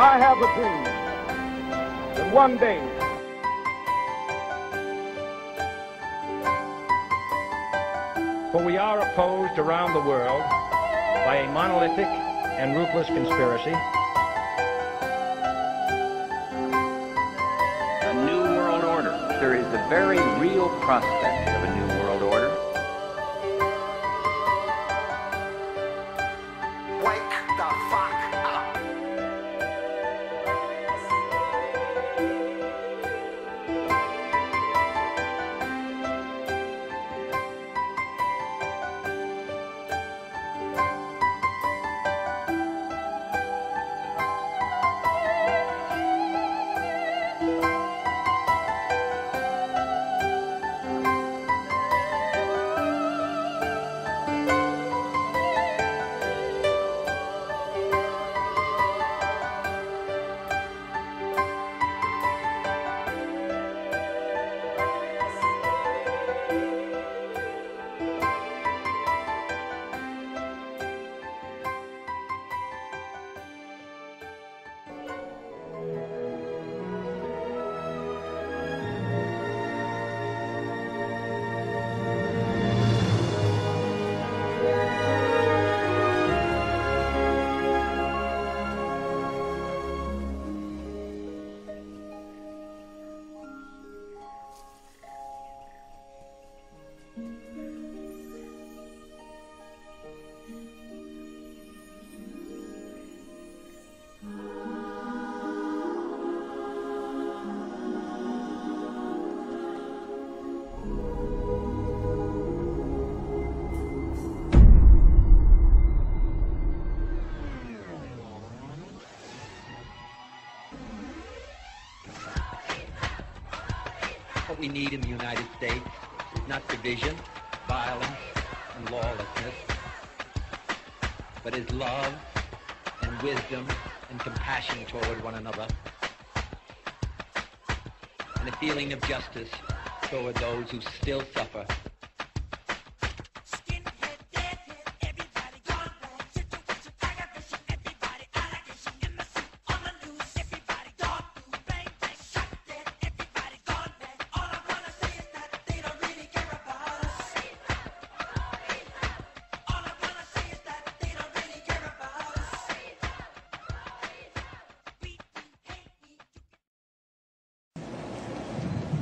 I have a dream that one day for we are opposed around the world by a monolithic and ruthless conspiracy. A new world order. There is the very real prospect of a new world order. Wake the fuck up. What we need in the United States is not division, violence, and lawlessness, but is love and wisdom and compassion toward one another, and a feeling of justice toward those who still suffer.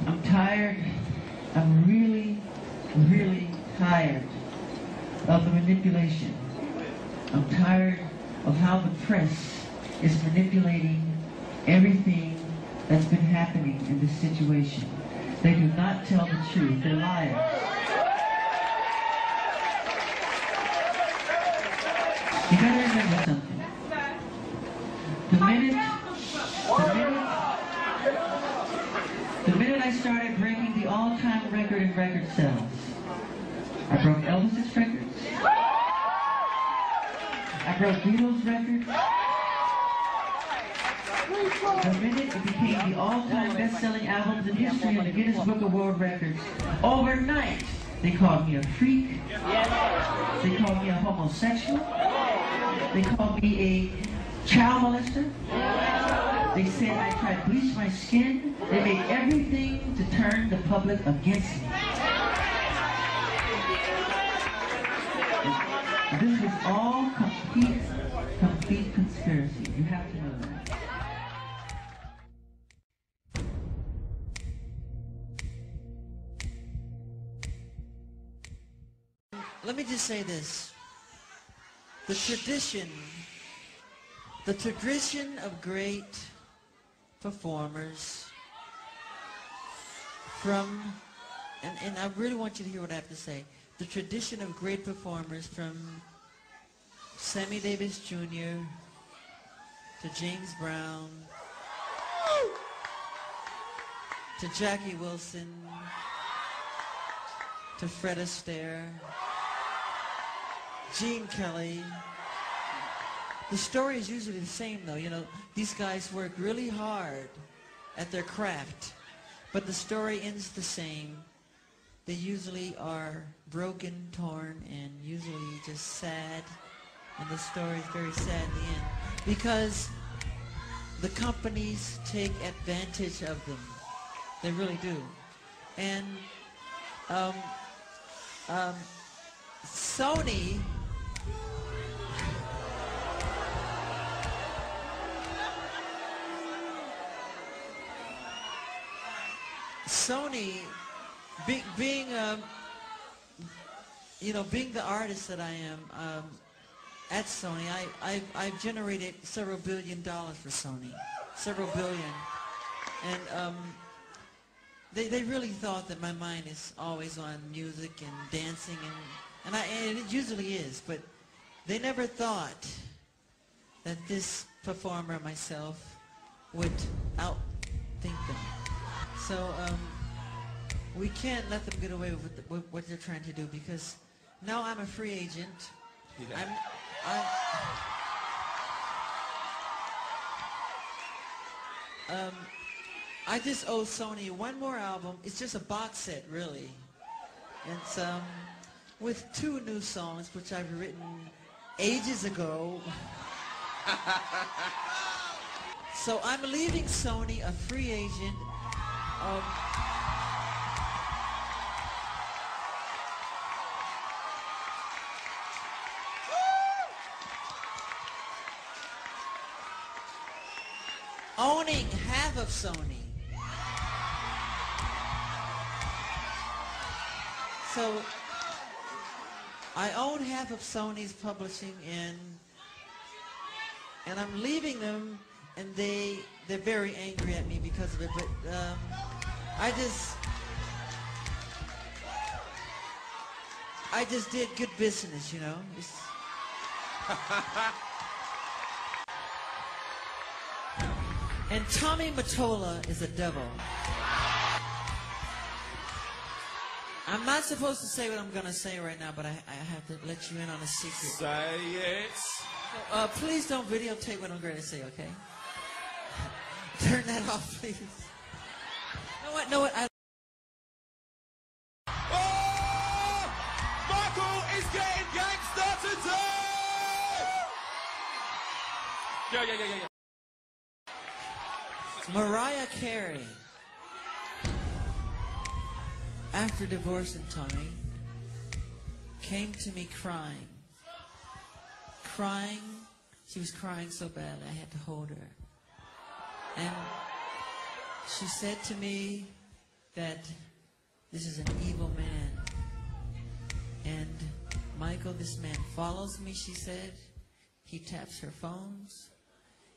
I'm tired. I'm really, really tired of the manipulation. I'm tired of how the press is manipulating everything that's been happening in this situation. They do not tell the truth. They're liars. You gotta remember something. The minute I started breaking the all-time record in record sales, I broke Elvis's records, I broke Beatles' records. The minute it became the all-time best-selling albums in history on the Guinness Book of World Records, overnight they called me a freak, they called me a homosexual, they called me a child molester. They said I tried to bleach my skin. They made everything to turn the public against me. And this was all complete conspiracy. You have to know that. let me just say this. The tradition of great performers from, and I really want you to hear what I have to say. The tradition of great performers from Sammy Davis Jr. to James Brown to Jackie Wilson to Fred Astaire, Gene Kelly. The story is usually the same though, you know, these guys work really hard at their craft, but the story ends the same. They usually are broken, torn, and usually just sad, and the story is very sad in the end, because the companies take advantage of them. They really do. And Sony, being the artist that I am at Sony, I've generated several $1 billion for Sony, several billion, and they really thought that my mind is always on music and dancing, and it usually is, but they never thought that this performer myself would outthink them. So we can't let them get away with what they're trying to do, because now I'm a free agent. I just owe Sony one more album. It's just a box set, really. It's with 2 new songs, which I've written ages ago. So I'm leaving Sony a free agent. Owning half of Sony. So I own half of Sony's publishing, and I'm leaving them, and they're very angry at me because of it, but I just did good business, you know. And Tommy Mottola is a devil. I'm not supposed to say what I'm going to say right now, but I have to let you in on a secret. Say it. Please don't videotape what I'm going to say, okay? Turn that off, please. Know what? Oh! Michael is getting gangster today! Yeah. Mariah Carey, after divorcing Tony, came to me crying. She was crying so bad I had to hold her. And she said to me that this is an evil man. And Michael, this man follows me, she said. He taps her phones.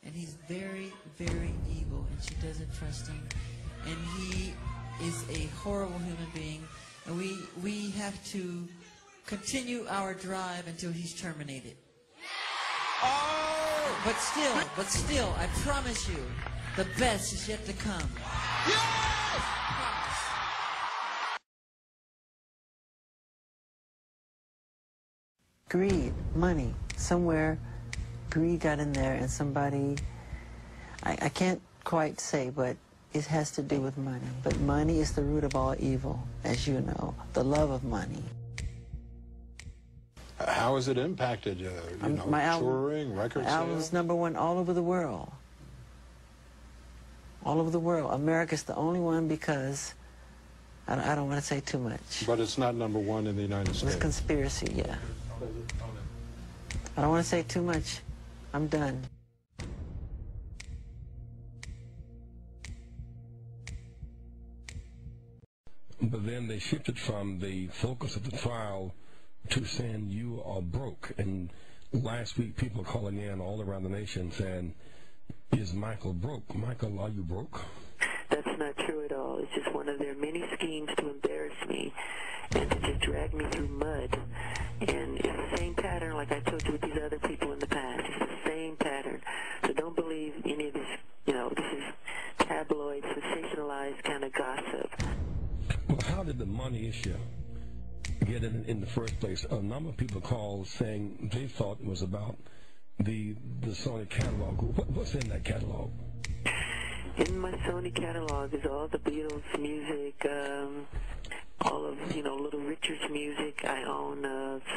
And he's very, very evil, and she doesn't trust him. And he is a horrible human being. And we have to continue our drive until he's terminated. Oh! But still, I promise you, the best is yet to come. Yes! Greed, money, somewhere. Greed got in there, and somebody, I can't quite say, but it has to do with money. But money is the root of all evil, as you know, the love of money. How has it impacted, touring, record sales? Album's #1 all over the world. All over the world. America's the only one because, I don't want to say too much. But it's not #1 in the United States. It's conspiracy, yeah. I don't want to say too much. I'm done. But then they shifted from the focus of the trial to saying you are broke. And last week, people calling in all around the nation saying, is Michael broke? Michael, are you broke? That's not true at all. It's just one of their many schemes to embarrass me and to just drag me through mud. And it's the same pattern like I told you with these other people in the past. It's the same pattern. So don't believe any of this, this is tabloid, sensationalized kind of gossip. Well, how did the money issue get in the first place? A number of people called saying they thought it was about the Sony catalog. What's in that catalog? In my Sony catalog is all the Beatles music, all of, Little Richard's music. I own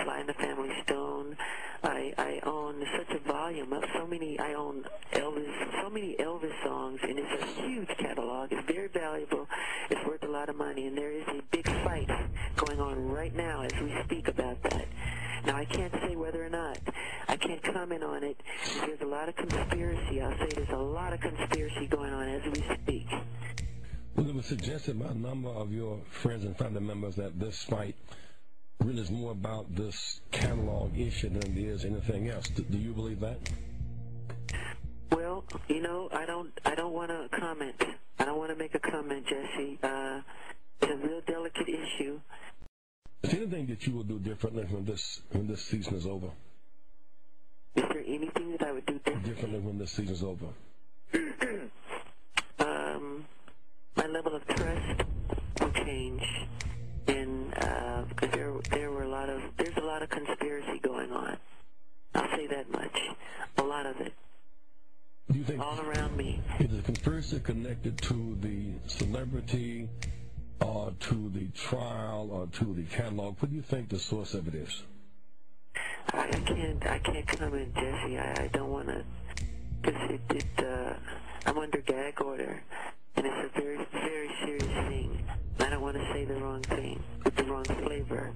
Sly and the Family Stone. I own such a volume of I own so many Elvis songs, and it's a huge catalog. It's very valuable. It's worth a lot of money, and there is a big fight going on right now as we speak about that. Now, I can't say whether or not. I can't comment on it. There's a lot of conspiracy. I'll say there's a lot of conspiracy going on as we speak. Well, it was suggested by a number of your friends and family members that this fight really is more about this catalog issue than it is anything else. Do you believe that? Well, I don't want to comment. I don't want to make a comment, Jesse. It's a real delicate issue. Is there anything that you will do differently when this season is over? Is there anything that I would do differently when this season is over? My level of trust will change, and because there's a lot of conspiracy going on. I'll say that much. A lot of it. Do you think all around me? Is the conspiracy connected to the celebrity, or to the trial, or to the catalog? What do you think the source of it is? I can't comment, Jesse. I don't want to, because I'm under gag order, and it's a very, very serious thing. I don't want to say the wrong thing with the wrong flavor.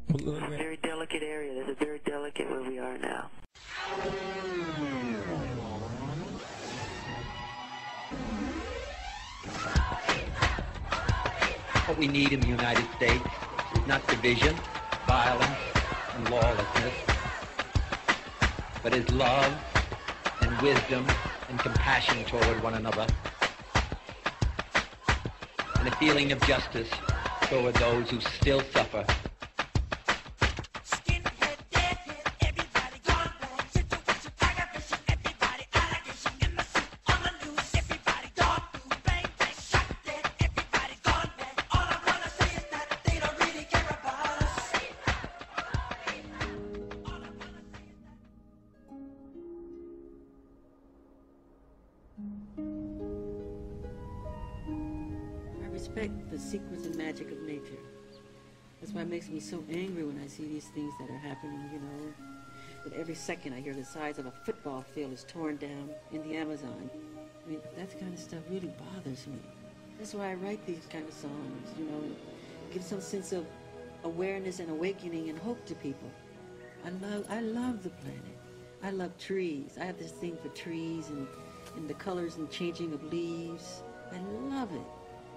It's a very delicate area. There's a very delicate where we are now. What we need in the United States is not division, violence, and lawlessness, but is love and wisdom and compassion toward one another, and a feeling of justice toward those who still suffer. The secrets and magic of nature. That's why it makes me so angry when I see these things that are happening, That every second I hear the size of a football field is torn down in the Amazon. I mean, that kind of stuff really bothers me. That's why I write these kind of songs, give some sense of awareness and awakening and hope to people. I love the planet. I love trees. I have this thing for trees and the colors and changing of leaves. I love it.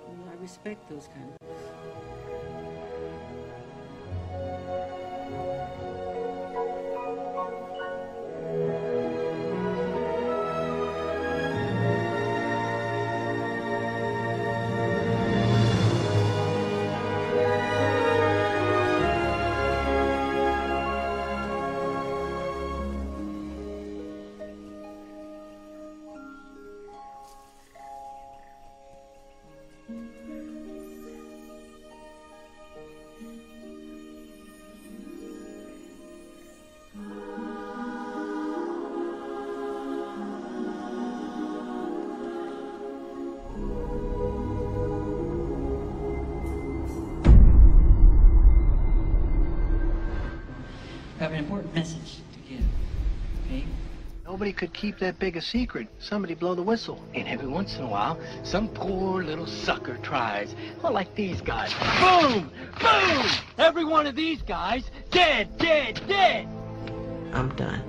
I respect those kind of things. I have an important message to give, okay? Nobody could keep that big a secret. Somebody blow the whistle. And every once in a while, some poor little sucker tries. Well, like these guys. Boom! Boom! Every one of these guys, dead, dead, dead! I'm done.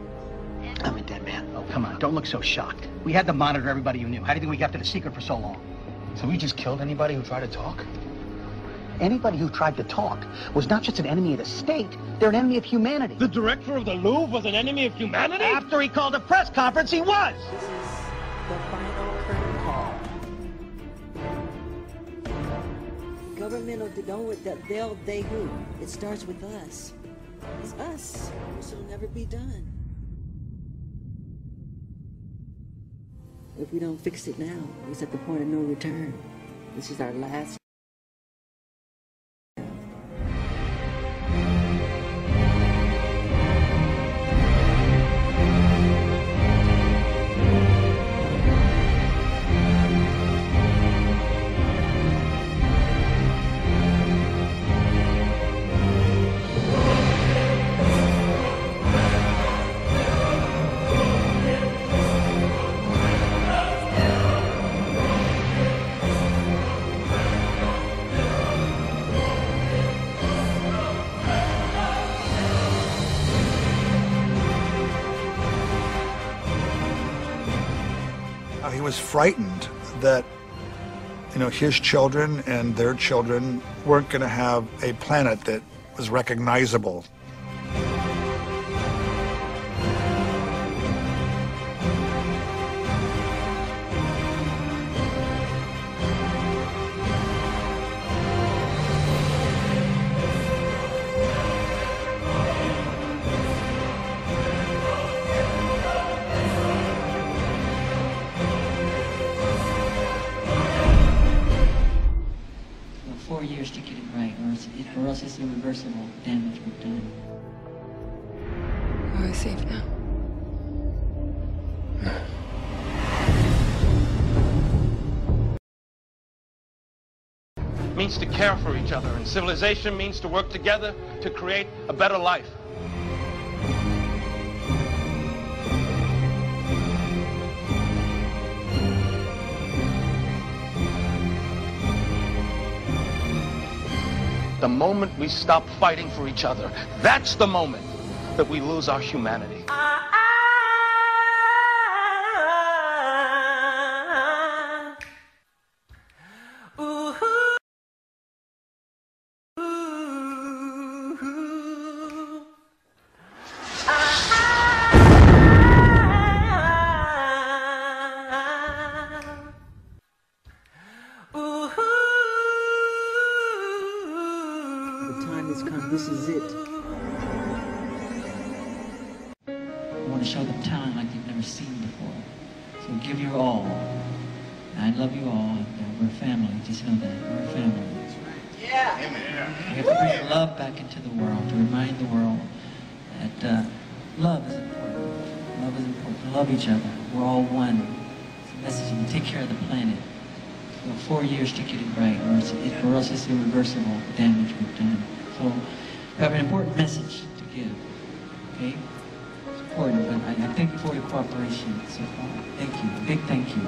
I'm a dead man. Oh, come on. Don't look so shocked. We had to monitor everybody you knew. How do you think we got to the secret for so long? So we just killed anybody who tried to talk? Anybody who tried to talk was not just an enemy of the state, they're an enemy of humanity. The director of the Louvre was an enemy of humanity? After he called a press conference, he was! This is the final curtain call. Governmental, they who? It starts with us. It's us. This will never be done. If we don't fix it now, it's at the point of no return. This is our last. He was frightened that, his children and their children weren't going to have a planet that was recognizable. To get it right, or else it's irreversible damage we've done. Are we safe now? Means to care for each other, and civilization means to work together to create a better life. The moment we stop fighting for each other, that's the moment that we lose our humanity. This is it. I want to show them talent like they've never seen before. So give your all. I love you all. We're family. Just know that. We're a family. Yeah. We have to bring love back into the world, to remind the world that love is important. Love is important. Love each other. We're all one. It's a message to take care of the planet. So 4 years to get it right, or else it's irreversible damage we've done. So we have an important message to give, okay? It's important, but I thank you for your cooperation so far. Thank you, big thank you.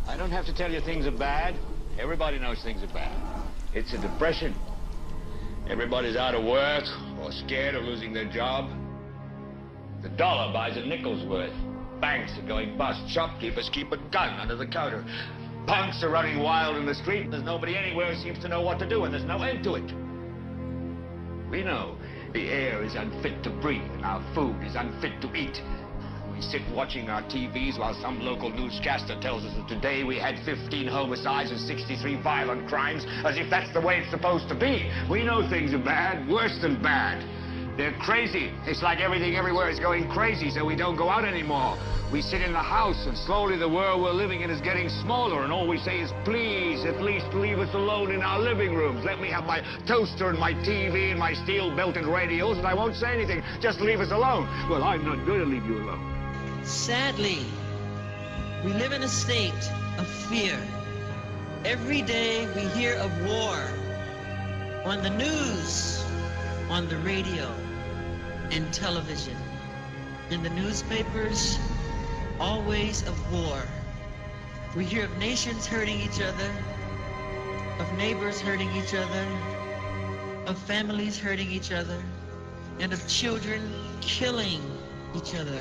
I don't have to tell you things are bad. Everybody knows things are bad. It's a depression. Everybody's out of work or scared of losing their job. The dollar buys a nickel's worth. Banks are going bust. Shopkeepers keep a gun under the counter. Punks are running wild in the street. There's nobody anywhere who seems to know what to do, and there's no end to it. We know the air is unfit to breathe, and our food is unfit to eat. We sit watching our TVs while some local newscaster tells us that today we had 15 homicides and 63 violent crimes, as if that's the way it's supposed to be. We know things are bad, worse than bad. They're crazy. It's like everything everywhere is going crazy, so we don't go out anymore. We sit in the house, and slowly the world we're living in is getting smaller, and all we say is, please, at least leave us alone in our living rooms. Let me have my toaster and my TV and my steel-belted radios, and I won't say anything. Just leave us alone. Well, I'm not going to leave you alone. Sadly, we live in a state of fear. Every day we hear of war on the news, on the radio, and television. In the newspapers, always of war. We hear of nations hurting each other, of neighbors hurting each other, of families hurting each other, and of children killing each other.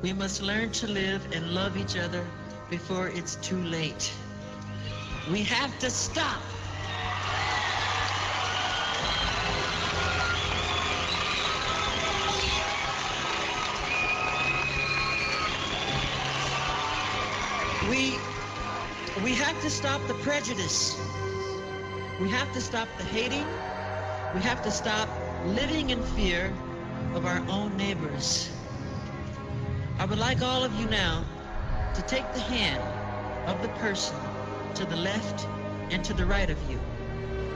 We must learn to live and love each other before it's too late. We have to stop. We have to stop the prejudice. We have to stop the hating. We have to stop living in fear of our own neighbors. I would like all of you now to take the hand of the person to the left and to the right of you.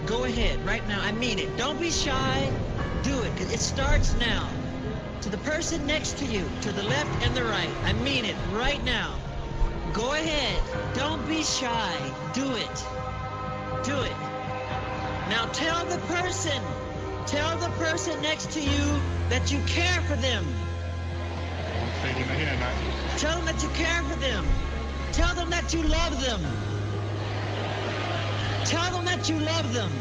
Go ahead, right now, I mean it. Don't be shy, do it. It starts now. To the person next to you, to the left and the right, I mean it, right now. Go ahead, don't be shy, do it. Do it. Now tell the person next to you that you care for them. Tell them that you care for them. Tell them that you love them. Tell them that you love them.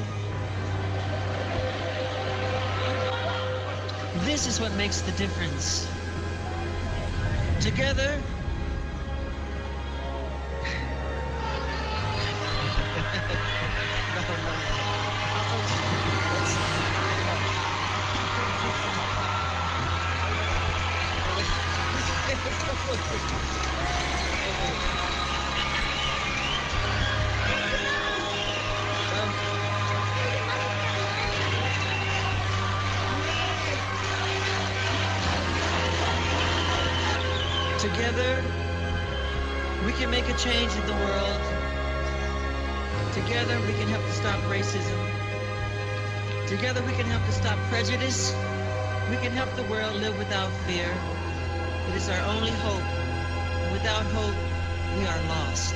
This is what makes the difference. Together, together, we can make a change in the world. Together, we can help to stop racism. Together, we can help to stop prejudice. We can help the world live without fear. It is our only hope. Without hope, we are lost.